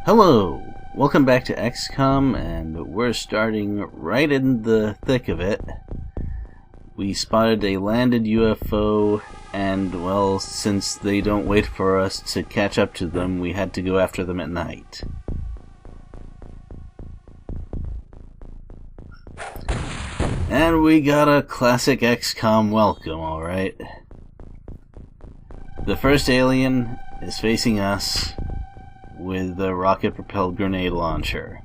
Hello! Welcome back to Xcom, and we're starting right in the thick of it. We spotted a landed UFO, and, well, since they don't wait for us to catch up to them, we had to go after them at night. And we got a classic Xcom welcome, alright. The first alien is facing us with a rocket-propelled grenade launcher.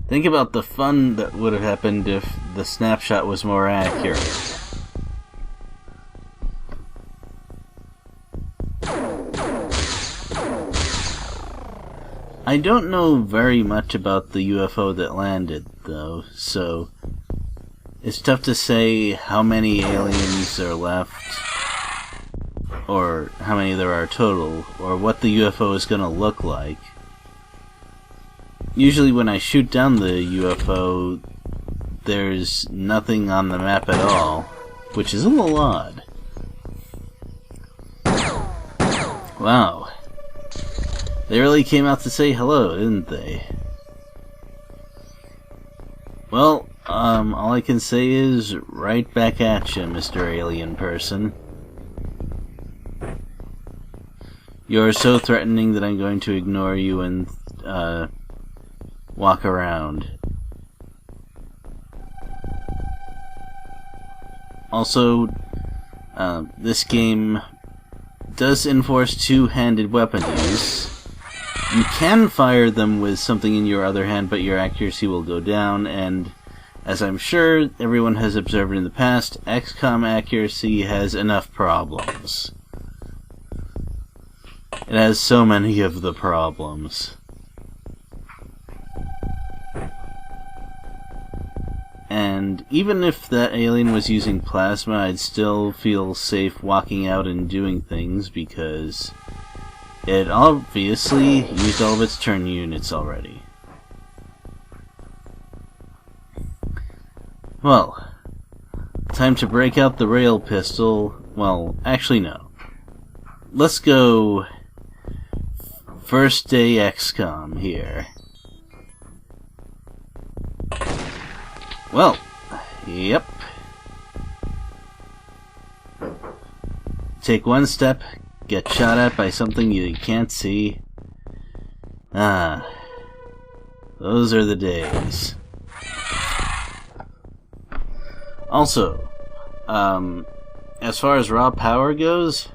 Think about the fun that would have happened if the snapshot was more accurate. I don't know very much about the UFO that landed, though, so it's tough to say how many aliens are left, or how many there are total, or what the UFO is going to look like. Usually when I shoot down the UFO, there's nothing on the map at all, which is a little odd. Wow. They really came out to say hello, didn't they? Well, all I can say is right back at you, Mr. Alien Person. You're so threatening that I'm going to ignore you and walk around. Also, this game does enforce two-handed weapon use. You can fire them with something in your other hand, but your accuracy will go down, and as I'm sure everyone has observed in the past, XCOM accuracy has enough problems. It has so many of the problems. And even if that alien was using plasma, I'd still feel safe walking out and doing things because it obviously used all of its turn units already. Well, time to break out the rail pistol. Well, actually no. Let's go first day XCOM here. Well, yep. Take one step, get shot at by something you can't see. Ah, those are the days. Also, as far as raw power goes,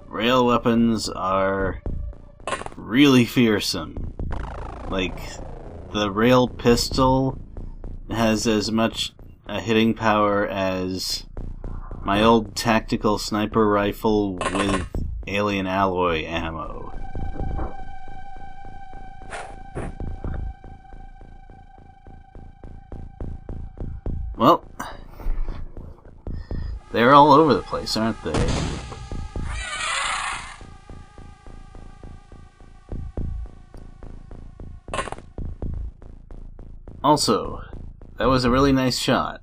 rail weapons are really fearsome. Like, the rail pistol has as much hitting power as my old tactical sniper rifle with alien alloy ammo. Well, they're all over the place, aren't they? Also, that was a really nice shot.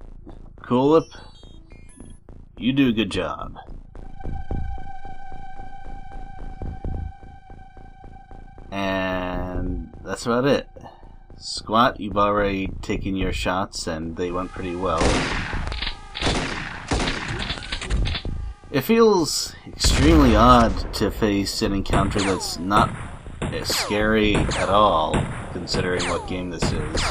Coolip, you do a good job. And that's about it. Squat, you've already taken your shots and they went pretty well. It feels extremely odd to face an encounter that's not scary at all, considering what game this is.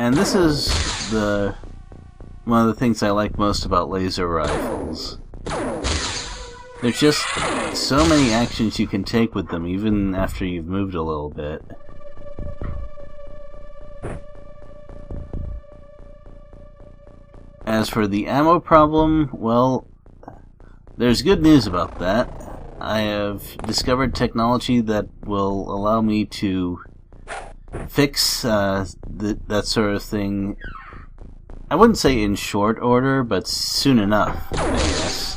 And this is one of the things I like most about laser rifles. There's just so many actions you can take with them, even after you've moved a little bit. As for the ammo problem, well, there's good news about that. I have discovered technology that will allow me to fix that sort of thing. I wouldn't say in short order, but soon enough, I guess.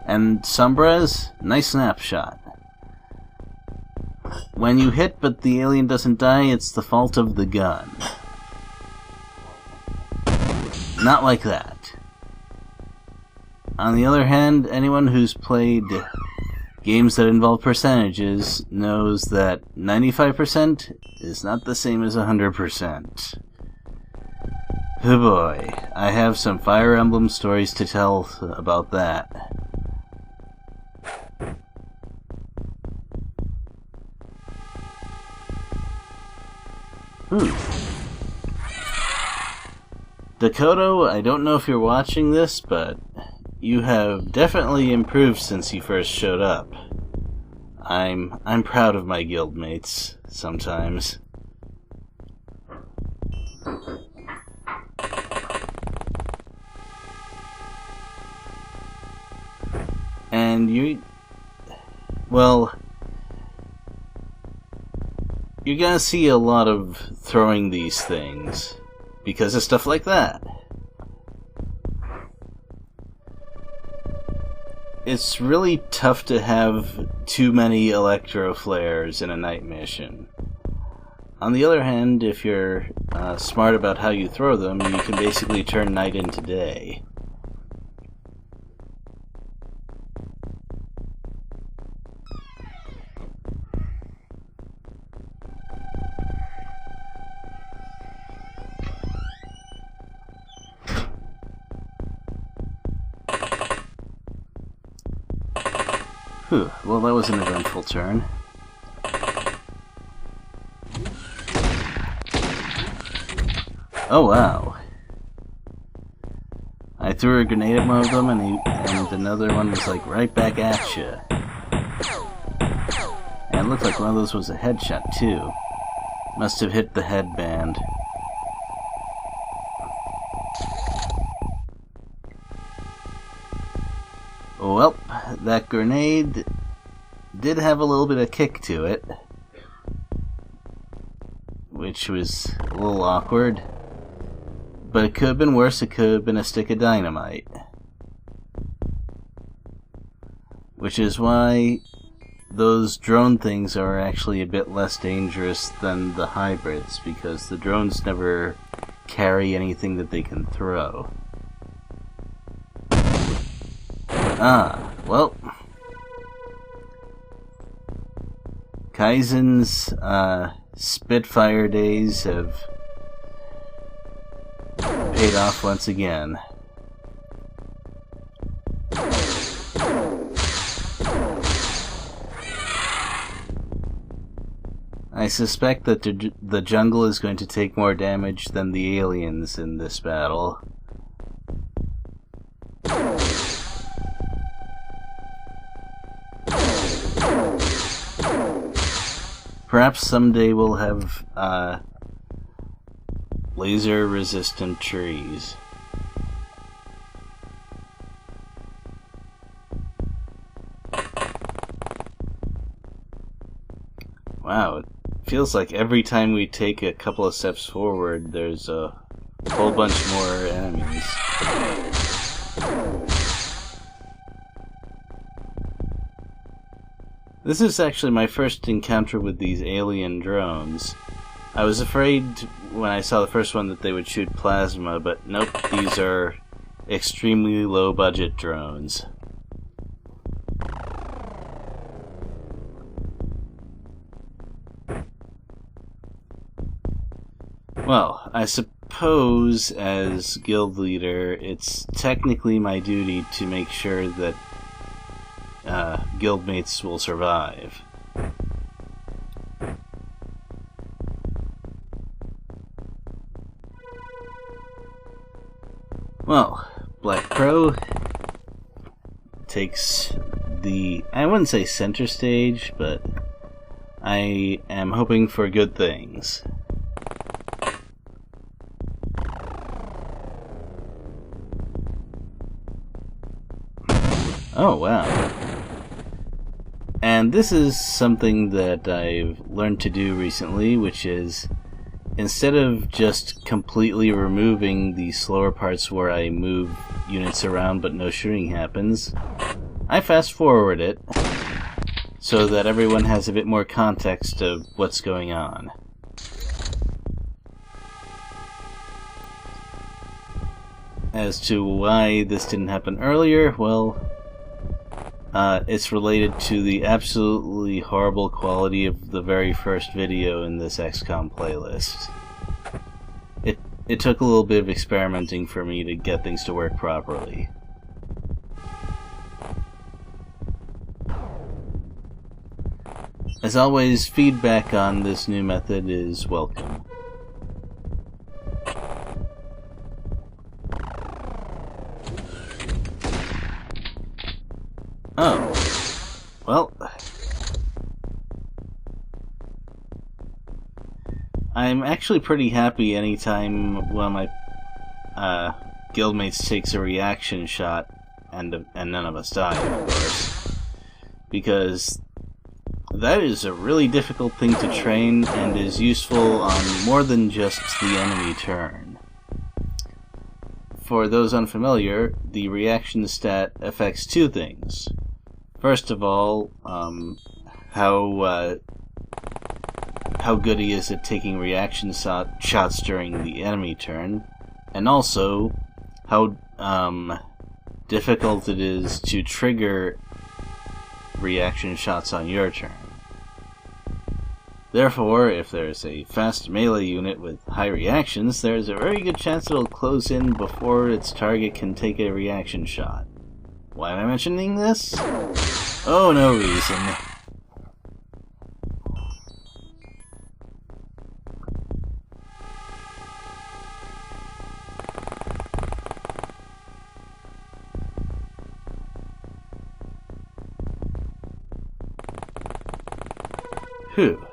And Sombras, nice snapshot. when you hit but the alien doesn't die, it's the fault of the gun. Not like that. On the other hand, anyone who's played games that involve percentages knows that 95% is not the same as 100%. Oh boy, I have some Fire Emblem stories to tell about that. Dakota, I don't know if you're watching this, but you have definitely improved since you first showed up. I'm proud of my guildmates sometimes. And you're gonna see a lot of throwing these things because of stuff like that. It's really tough to have too many electro flares in a night mission. On the other hand, if you're smart about how you throw them, you can basically turn night into day. Whew, well, that was an eventful turn. Oh wow. I threw a grenade at one of them and another one was like right back at you. And it looked like one of those was a headshot too. Must have hit the headband. Well, that grenade did have a little bit of kick to it, which was a little awkward, but it could have been worse. It could have been a stick of dynamite, which is why those drone things are actually a bit less dangerous than the hybrids, because the drones never carry anything that they can throw. Well, Kaizen's Spitfire days have paid off once again. I suspect that the jungle is going to take more damage than the aliens in this battle. Perhaps someday we'll have laser-resistant trees. Wow, it feels like every time we take a couple of steps forward, there's a whole bunch more enemies. This is actually my first encounter with these alien drones. I was afraid when I saw the first one that they would shoot plasma, but nope, these are extremely low-budget drones. Well, I suppose as guild leader, it's technically my duty to make sure that guildmates will survive. Well, Black Crow takes the, I wouldn't say center stage, but I am hoping for good things. Oh, wow. And this is something that I've learned to do recently, which is, instead of just completely removing the slower parts where I move units around but no shooting happens, I fast forward it, so that everyone has a bit more context of what's going on. As to why this didn't happen earlier, well, it's related to the absolutely horrible quality of the very first video in this Xcom playlist. It took a little bit of experimenting for me to get things to work properly. As always, feedback on this new method is welcome. Oh, well, I'm actually pretty happy anytime one of my guildmates takes a reaction shot and none of us die, of course, because that is a really difficult thing to train and is useful on more than just the enemy turn. For those unfamiliar, the reaction stat affects two things. First of all, how good he is at taking reaction shots during the enemy turn, and also how difficult it is to trigger reaction shots on your turn. Therefore, if there's a fast melee unit with high reactions, there's a very good chance it'll close in before its target can take a reaction shot. Why am I mentioning this? Oh, no reason. Whew.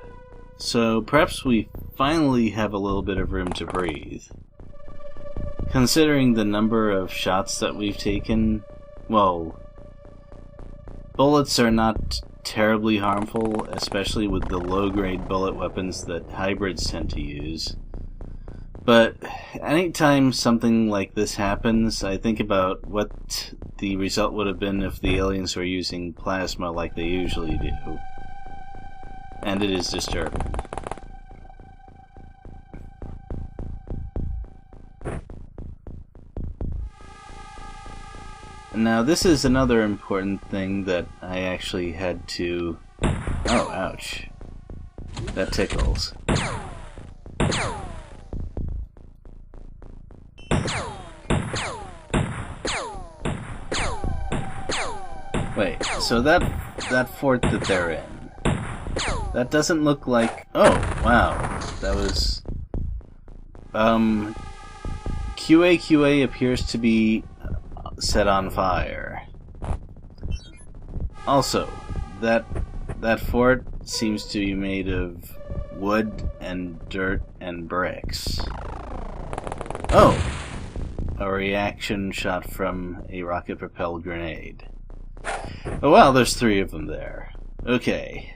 So perhaps we finally have a little bit of room to breathe. Considering the number of shots that we've taken, well, bullets are not terribly harmful, especially with the low-grade bullet weapons that hybrids tend to use. But anytime something like this happens, I think about what the result would have been if the aliens were using plasma like they usually do. And it is disturbing. Now, this is another important thing that I actually had to... Oh, ouch. That tickles. Wait, so that fort that they're in, that doesn't look like... Oh, wow. That was... QA appears to be set on fire. Also, that fort seems to be made of wood and dirt and bricks. Oh! A reaction shot from a rocket-propelled grenade. Oh wow, there's 3 of them there. Okay.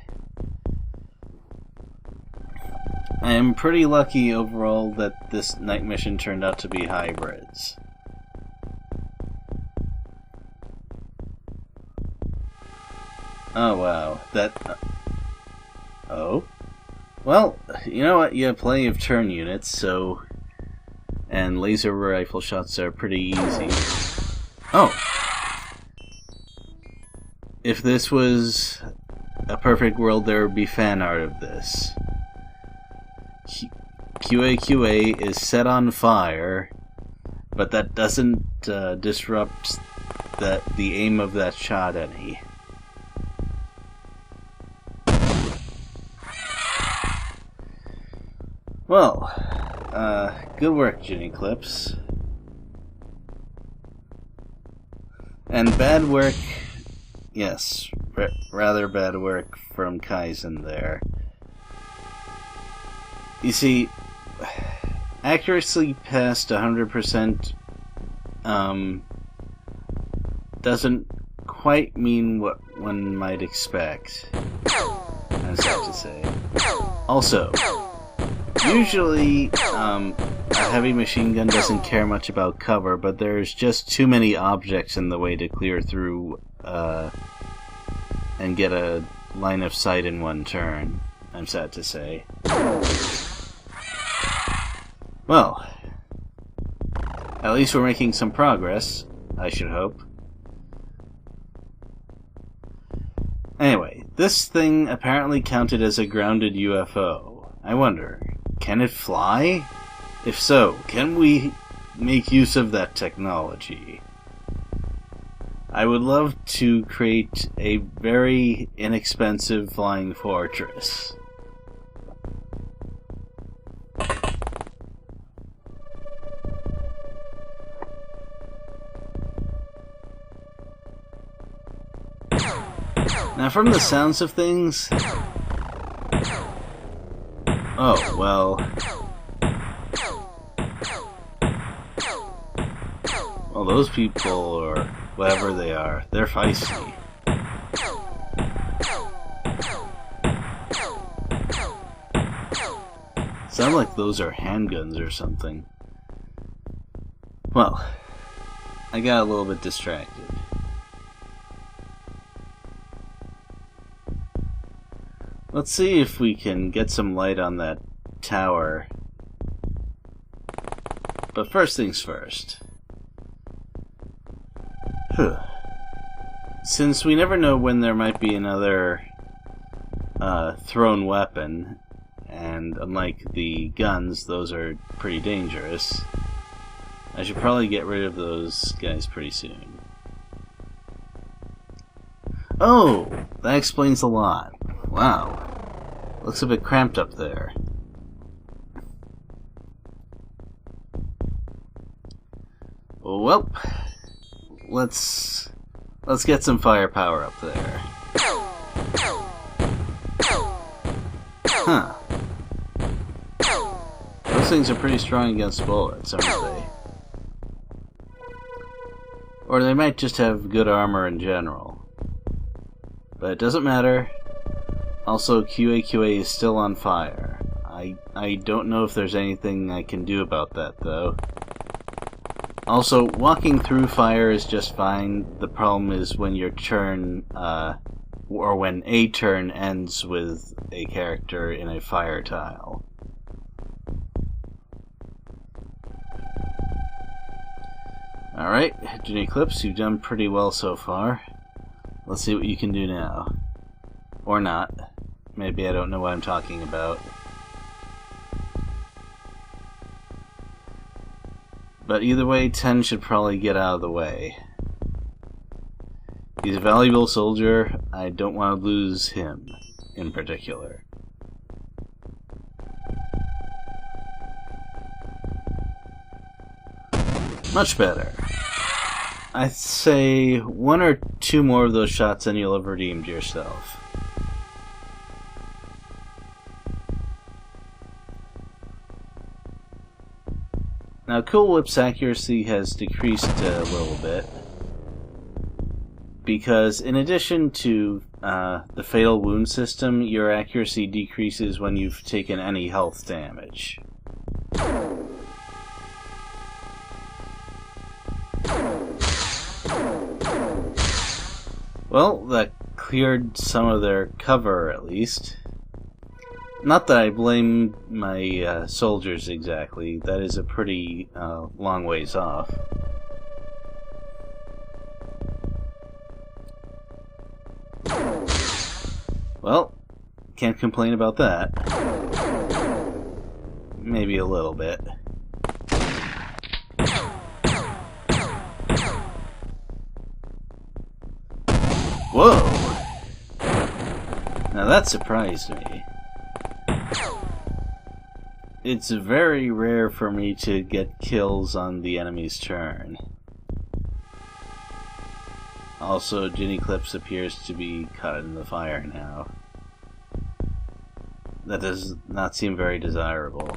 I am pretty lucky overall that this night mission turned out to be hybrids. Oh wow, oh? Well, you know what, you have plenty of turn units, so... And laser rifle shots are pretty easy. Oh! If this was a perfect world, there would be fan art of this. QA is set on fire, but that doesn't disrupt the aim of that shot any. Well, good work, Ginny Clips. And bad work, yes, rather bad work from Kaizen there. You see, accuracy past 100% doesn't quite mean what one might expect, I'm sad to say. Also, usually, a heavy machine gun doesn't care much about cover, but there's just too many objects in the way to clear through, and get a line of sight in one turn, I'm sad to say. Well, at least we're making some progress, I should hope. Anyway, this thing apparently counted as a grounded UFO. I wonder, can it fly? If so, can we make use of that technology? I would love to create a very inexpensive flying fortress. Now, from the sounds of things... Oh, well... Well, those people, or whatever they are, they're feisty. Sound like those are handguns or something. Well, I got a little bit distracted. Let's see if we can get some light on that tower. But first things first. Since we never know when there might be another thrown weapon, and unlike the guns, those are pretty dangerous, I should probably get rid of those guys pretty soon. Oh! That explains a lot. Wow. Looks a bit cramped up there. Well, let's get some firepower up there. Huh. Those things are pretty strong against bullets, aren't they? Or they might just have good armor in general. But it doesn't matter. Also, QA is still on fire. I don't know if there's anything I can do about that, though. Also, walking through fire is just fine. The problem is when your turn, or when a turn ends with a character in a fire tile. Alright, Ginny Clips, you've done pretty well so far. Let's see what you can do now. Or not. Maybe I don't know what I'm talking about. But either way, 10 should probably get out of the way. He's a valuable soldier. I don't want to lose him, in particular. Much better. I'd say 1 or 2 more of those shots and you'll have redeemed yourself. Now, Cool Whip's accuracy has decreased a little bit, because in addition to the fatal wound system, your accuracy decreases when you've taken any health damage. Well, that cleared some of their cover, at least. Not that I blame my soldiers exactly. That is a pretty long ways off. Well, can't complain about that. Maybe a little bit. Whoa! Now that surprised me. It's very rare for me to get kills on the enemy's turn. Also, Ginny Clips appears to be caught in the fire now. That does not seem very desirable.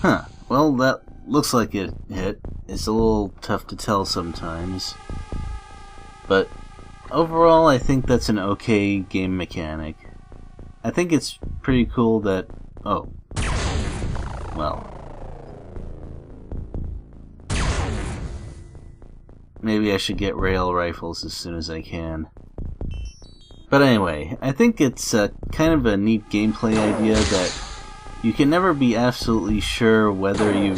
Huh. Well, that looks like it hit. It's a little tough to tell sometimes. But overall, I think that's an okay game mechanic. I think it's pretty cool that... Oh. Well. Maybe I should get rail rifles as soon as I can. But anyway, I think it's kind of a neat gameplay idea that you can never be absolutely sure whether you've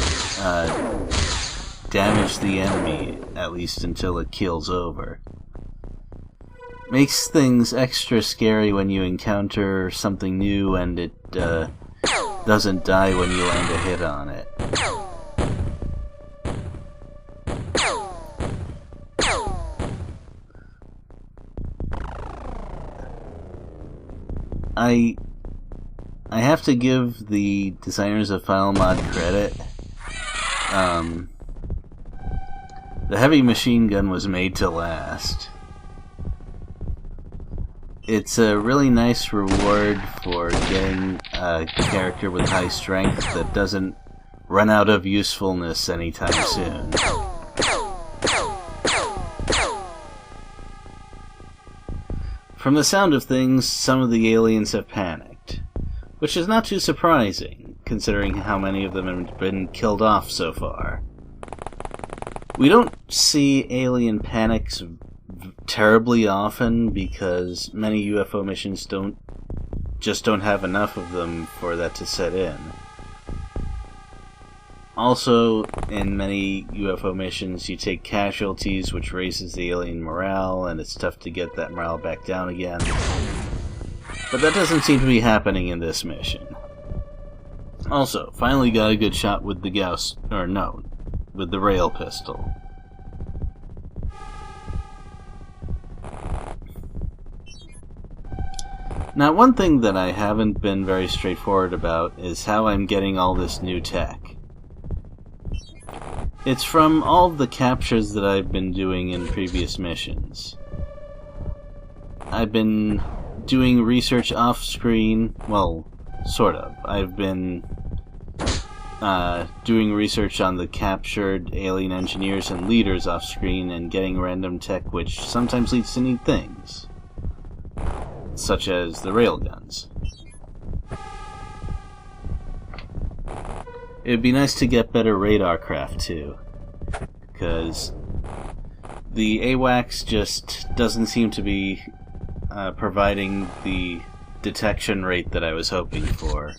damaged the enemy, at least until it keels over. Makes things extra scary when you encounter something new and it doesn't die when you land a hit on it. I have to give the designers of Final Mod credit. The heavy machine gun was made to last. It's a really nice reward for getting a character with high strength that doesn't run out of usefulness anytime soon. From the sound of things, some of the aliens have panicked, which is not too surprising, considering how many of them have been killed off so far. We don't see alien panics terribly often because many UFO missions don't have enough of them for that to set in. Also, in many UFO missions, you take casualties, which raises the alien morale, and it's tough to get that morale back down again. But that doesn't seem to be happening in this mission. Also, finally got a good shot with the Gauss, or no, with the rail pistol. Now, one thing that I haven't been very straightforward about is how I'm getting all this new tech. It's from all of the captures that I've been doing in previous missions. I've been doing research off-screen, well, sort of. I've been doing research on the captured alien engineers and leaders off-screen and getting random tech which sometimes leads to neat things, such as the railguns. It'd be nice to get better radar craft too, because the AWACS just doesn't seem to be providing the detection rate that I was hoping for.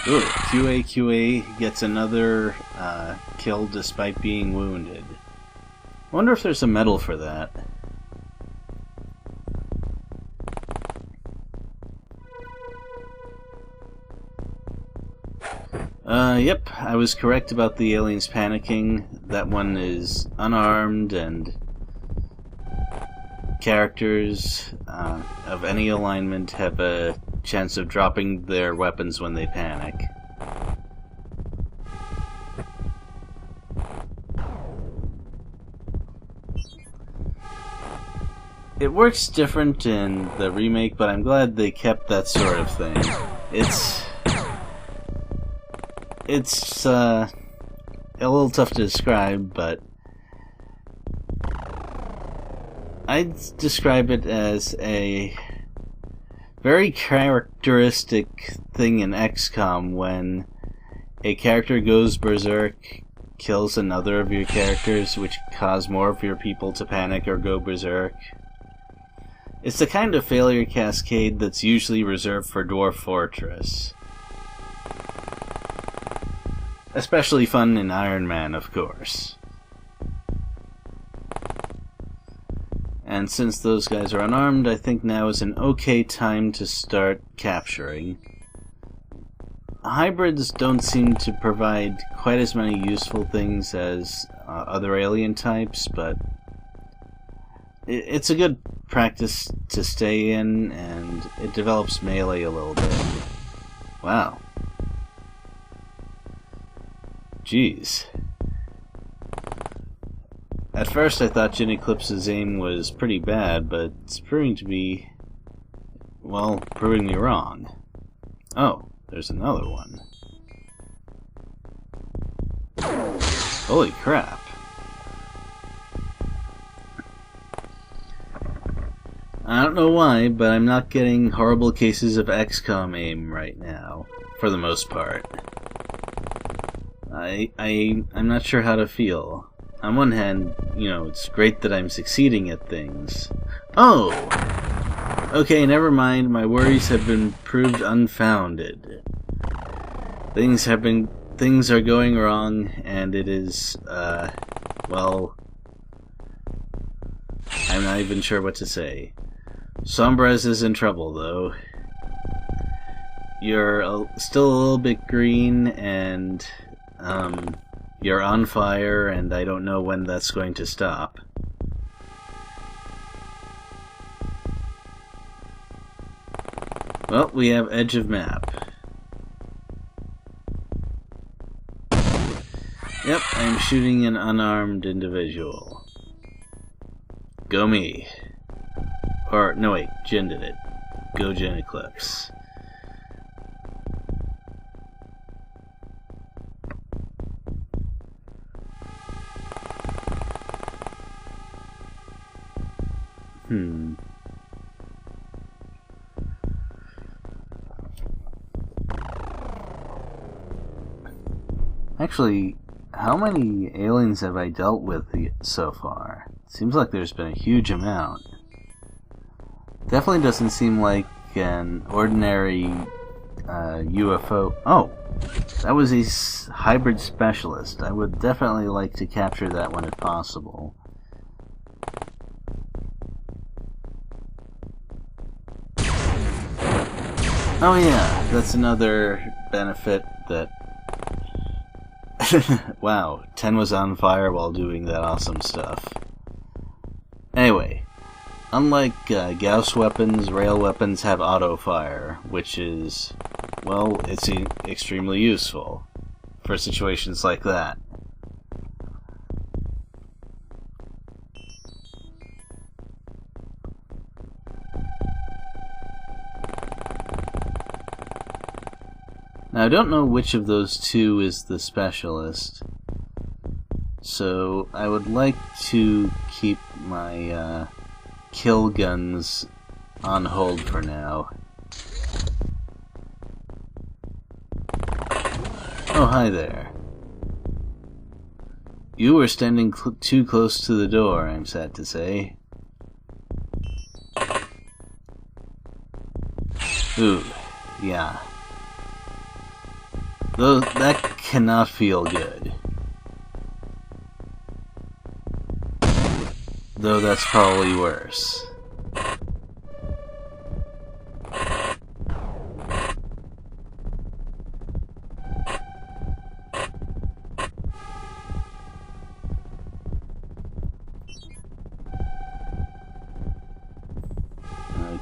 Ooh, QA gets another kill despite being wounded. I wonder if there's a medal for that. Yep, I was correct about the aliens panicking. That one is unarmed, and characters of any alignment have a chance of dropping their weapons when they panic. It works different in the remake, but I'm glad they kept that sort of thing. It's a little tough to describe, but I'd describe it as a very characteristic thing in Xcom when a character goes berserk, kills another of your characters, which cause more of your people to panic or go berserk. It's the kind of failure cascade that's usually reserved for Dwarf Fortress. Especially fun in Iron Man, of course. And since those guys are unarmed, I think now is an okay time to start capturing. Hybrids don't seem to provide quite as many useful things as other alien types, but it's a good practice to stay in, and it develops melee a little bit. Wow. Jeez. At first I thought Jin Eclipse's aim was pretty bad, but it's proving to be, well, proving me wrong. Oh, there's another one. Holy crap. I don't know why, but I'm not getting horrible cases of Xcom aim right now, for the most part. I'm not sure how to feel. On one hand, you know, it's great that I'm succeeding at things. Oh! Okay, never mind, my worries have been proved unfounded. Things are going wrong, and it is, well, I'm not even sure what to say. Sombrez is in trouble, though. You're still a little bit green, and, you're on fire, and I don't know when that's going to stop. Well, we have edge of map. Yep, I'm shooting an unarmed individual. Go me. Or, no wait, Jin did it. Go Jin Eclipse. Actually, how many aliens have I dealt with so far? Seems like there's been a huge amount. Definitely doesn't seem like an ordinary UFO. Oh, that was a hybrid specialist. I would definitely like to capture that one if possible. Oh yeah, that's another benefit that... Wow, 10 was on fire while doing that awesome stuff. Anyway, unlike Gauss weapons, rail weapons have auto-fire, which is, well, it's extremely useful for situations like that. Now, I don't know which of those two is the specialist, so I would like to keep my kill guns on hold for now. Oh, hi there. You were standing too close to the door, I'm sad to say. Ooh, yeah. Though that cannot feel good. Though that's probably worse.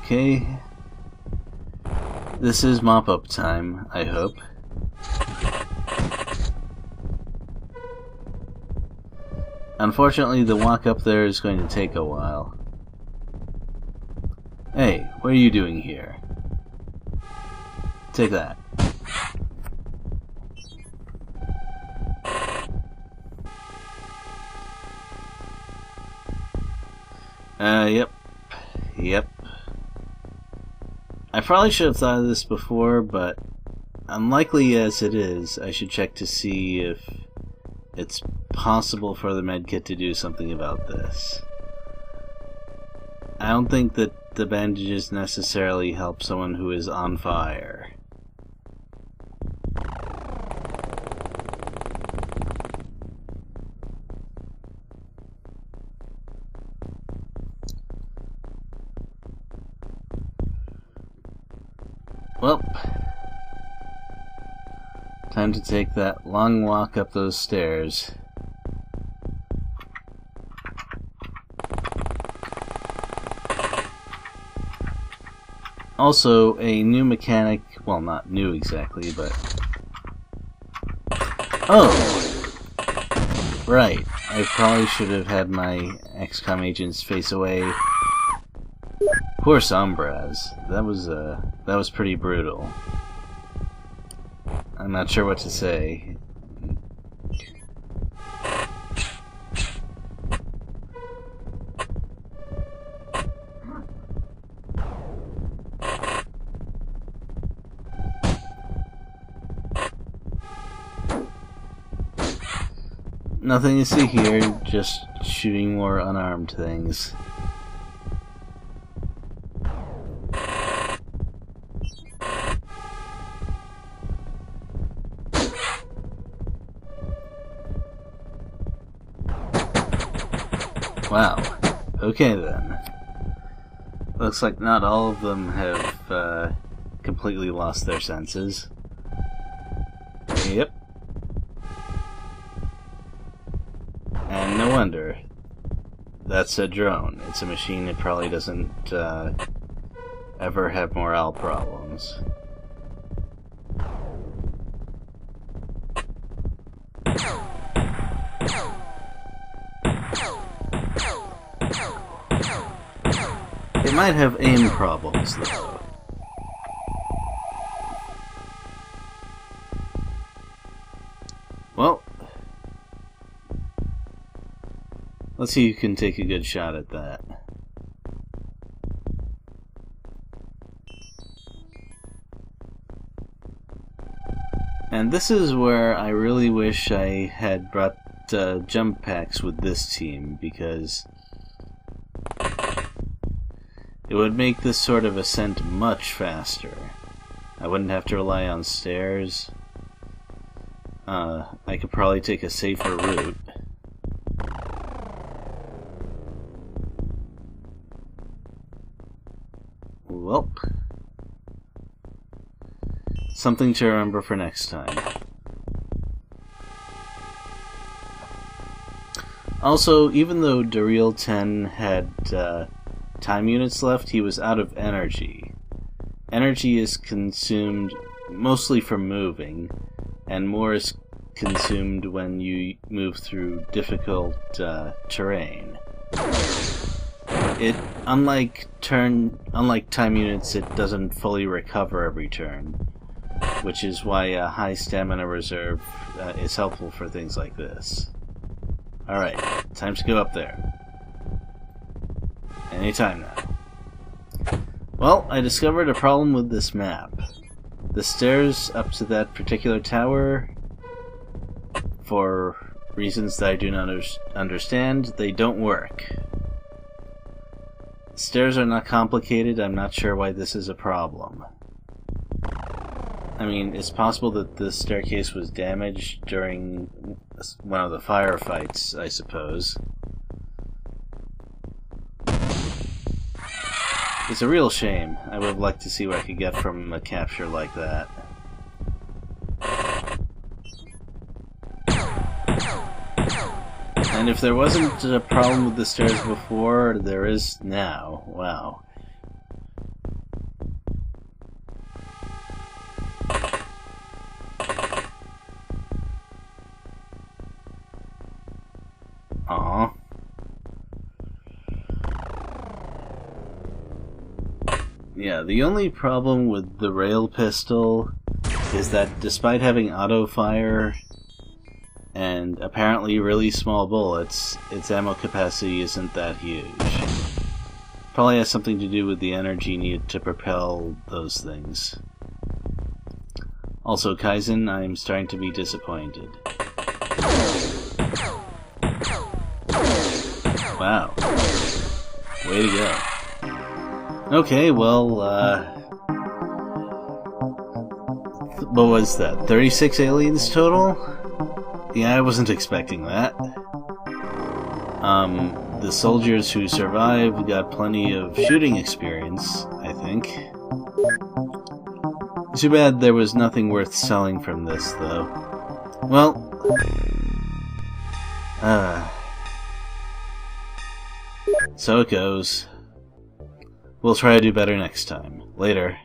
Okay. This is mop-up time, I hope. Unfortunately, the walk up there is going to take a while. Hey, what are you doing here? Take that. Yep. I probably should have thought of this before, but unlikely as it is, I should check to see if it's possible for the medkit to do something about this. I don't think that the bandages necessarily help someone who is on fire. Well, time to take that long walk up those stairs. Also, a new mechanic, well, not new exactly, but... Oh! Right, I probably should have had my Xcom agents face away. Poor Sombraz. That was pretty brutal. I'm not sure what to say. nothing to see here, just shooting more unarmed things. Wow. Okay then. Looks like not all of them have completely lost their senses. Yep. And no wonder. That's a drone. It's a machine that probably doesn't ever have morale problems. It might have aim problems, though. Well, let's see who can take a good shot at that. And this is where I really wish I had brought jump packs with this team, because it would make this sort of ascent much faster. I wouldn't have to rely on stairs. I could probably take a safer route. Welp. Something to remember for next time. Also, even though Daryl 10 had time units left, he was out of energy. Energy is consumed mostly from moving, and more is consumed when you move through difficult terrain. Unlike time units, it doesn't fully recover every turn, which is why a high stamina reserve is helpful for things like this. Alright, time to go up there. Anytime now. Well, I discovered a problem with this map. The stairs up to that particular tower, for reasons that I do not understand, they don't work. Stairs are not complicated. I'm not sure why this is a problem. I mean, it's possible that the staircase was damaged during one of the firefights, I suppose. It's a real shame. I would have liked to see what I could get from a capture like that. And if there wasn't a problem with the stairs before, there is now. Wow. Aww. Yeah, the only problem with the rail pistol is that despite having auto fire and apparently really small bullets, its ammo capacity isn't that huge. Probably has something to do with the energy needed to propel those things. Also, Kaizen, I'm starting to be disappointed. Wow. Way to go. Okay, well, what was that? 36 aliens total? Yeah, I wasn't expecting that. The soldiers who survived got plenty of shooting experience, I think. Too bad there was nothing worth selling from this, though. Well, so it goes. We'll try to do better next time. Later.